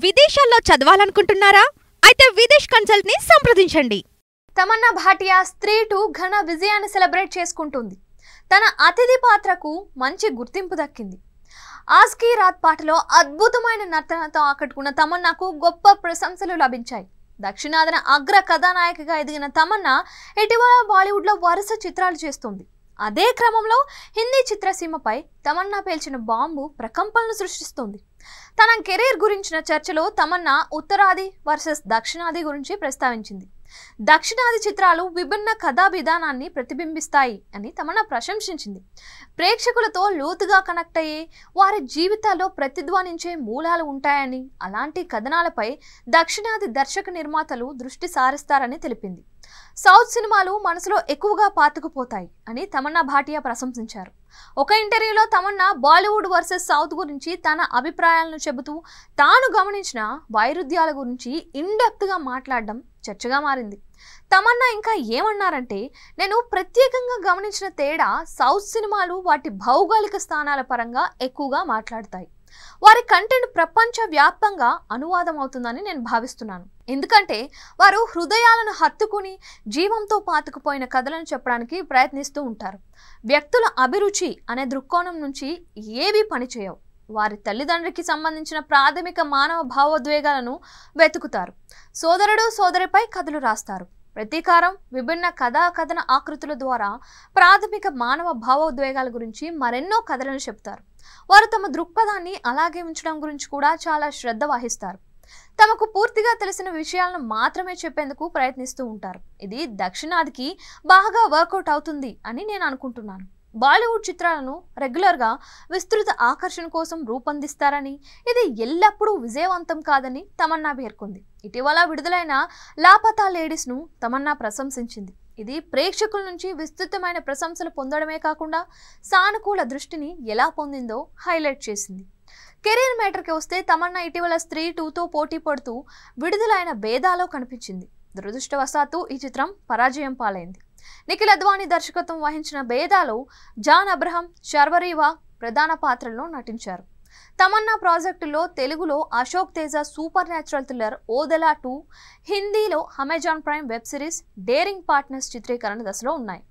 విదేశాల్లో చదవాలనుకుంటున్నారా? అయితే విదేశ్ కన్సల్ట్ ని సంప్రదించండి. తమన్నా భాటియా స్త్రీ 2 ఘన విజయాన్ని సెలబ్రేట్ చేసుకుంటుంది. తన అతిథి పాత్రకు మంచి గుర్తింపు దక్కింది. ఆజ్ కీ రాత్ పాటలో అద్భుతమైన నర్తనతో ఆకట్టుకున్న తమన్నాకు గొప్ప ప్రశంసలు లభించాయి. దక్షిణాదిన అగ్ర కథానాయికగా ఎదిగిన తమన్నా ఇటీవల బాలీవుడ్లో వరుస చిత్రాలు చేస్తుంది. అదే క్రమంలో హిందీ చిత్రసీమపై తమన్నా పేల్చిన బాంబు ప్రకంపనలు సృష్టిస్తుంది. తన కెరీర్ గురించిన చర్చలో తమన్నా ఉత్తరాది వర్సెస్ దక్షిణాది గురించి ప్రస్తావించింది. దక్షిణాది చిత్రాలు విభిన్న కథా విధానాన్ని ప్రతిబింబిస్తాయి అని తమన్నా ప్రశంసించింది. ప్రేక్షకులతో లోతుగా కనెక్ట్ అయ్యే వారి జీవితాల్లో ప్రతిధ్వనించే మూలాలు ఉంటాయని, అలాంటి కథనాలపై దక్షిణాది దర్శక నిర్మాతలు దృష్టి సారిస్తారని తెలిపింది. సౌత్ సినిమాలు మనసులో ఎక్కువగా పాతుకుపోతాయి అని తమన్నా భాటియా ప్రశంసించారు. ఒక ఇంటర్వ్యూలో తమన్నా బాలీవుడ్ వర్సెస్ సౌత్ గురించి తన అభిప్రాయాలను చెబుతూ తాను గమనించిన వైరుధ్యాల గురించి ఇన్డెప్త్గా మాట్లాడడం చర్చగా మారింది. తమన్నా ఇంకా ఏమన్నారంటే, నేను ప్రత్యేకంగా గమనించిన తేడా సౌత్ సినిమాలు వాటి భౌగోళిక స్థానాల పరంగా ఎక్కువగా మాట్లాడతాయి. వారి కంటెంట్ ప్రపంచ వ్యాప్తంగా అనువాదం అవుతుందని నేను భావిస్తున్నాను. ఎందుకంటే వారు హృదయాలను హత్తుకుని జీవంతో పాతుకుపోయిన కథలను చెప్పడానికి ప్రయత్నిస్తూ ఉంటారు. వ్యక్తుల అభిరుచి అనే దృక్కోణం నుంచి ఏవి పనిచేయవు. వారి తల్లిదండ్రికి సంబంధించిన ప్రాథమిక మానవ భావోద్వేగాలను వెతుకుతారు. సోదరుడు సోదరిపై కథలు రాస్తారు. ప్రతీకారం, విభిన్న కథన ఆకృతుల ద్వారా ప్రాథమిక మానవ భావోద్వేగాల గురించి మరెన్నో కథలను చెప్తారు. వారు తమ దృక్పథాన్ని అలాగే ఉంచడం గురించి కూడా చాలా శ్రద్ధ వహిస్తారు. తమకు పూర్తిగా తెలిసిన విషయాలను మాత్రమే చెప్పేందుకు ప్రయత్నిస్తూ ఉంటారు. ఇది దక్షిణాదికి బాగా వర్కౌట్ అవుతుంది అని నేను అనుకుంటున్నాను. బాలీవుడ్ చిత్రాలను రెగ్యులర్గా విస్తృత ఆకర్షణ కోసం రూపొందిస్తారని, ఇది ఎల్లప్పుడూ విజయవంతం కాదని తమన్నా పేర్కొంది. ఇటీవల విడుదలైన లాపతా లేడీస్ను తమన్నా ప్రశంసించింది. ఇది ప్రేక్షకుల నుంచి విస్తృతమైన ప్రశంసలు పొందడమే కాకుండా సానుకూల దృష్టిని ఎలా పొందిందో హైలైట్ చేసింది. కెరీర్ మ్యాటర్కి వస్తే తమన్నా ఇటీవల స్త్రీ 2తో పోటీ పడుతూ విడుదలైన బేదాలో కనిపించింది. దురదృష్టవశాత్తు ఈ చిత్రం పరాజయం పాలైంది. నిఖిల్ అద్వానీ దర్శకత్వం వహించిన బేదాలో జాన్ అబ్రహం, శర్వరీవా ప్రధాన పాత్రల్లో నటించారు. తమన్నా ప్రాజెక్టులో తెలుగులో Ashok Teja super natural thriller Odela 2, హిందీలో Amazon prime web series daring partners చిత్రీకరణ దశలో ఉన్నాయి.